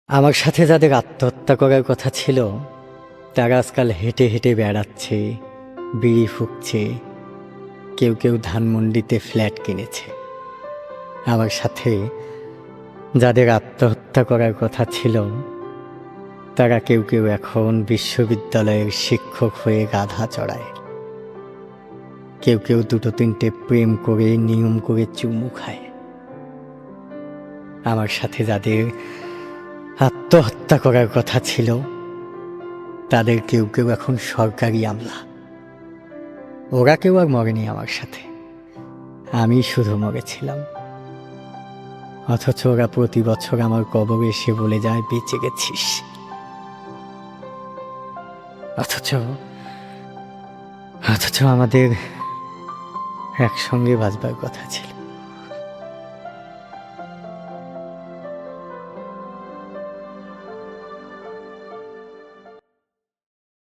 আমার সাথে যাদের আত্মহত্যা করার কথা ছিল তারা আজকাল হেঁটে হেঁটে বেড়াচ্ছে, বিড়ি ফুঁকছে, কেউ কেউ ধানমন্ডিতে ফ্ল্যাট কিনেছে। আমার সাথে যাদের আত্মহত্যা করার কথা ছিল তারা কেউ কেউ এখন বিশ্ববিদ্যালয়ের শিক্ষক হয়ে গাধা চড়ায়, কেউ কেউ দুটো তিনটে প্রেম করে নিয়ম করে চুমু খায়। আমার সাথে যাদের আত্মহত্যা করার কথা ছিল তাদের কেউ কেউ এখন সরকারি আমলা। ওরা কেউ আর মরেনি আমার সাথে, আমি শুধু মরেছিলাম। অথচ ওরা প্রতি বছর আমার কবরে এসে বলে যায় বেঁচে গেছিস। অথচ অথচ আমাদের একসঙ্গে বাঁচবার কথা ছিল।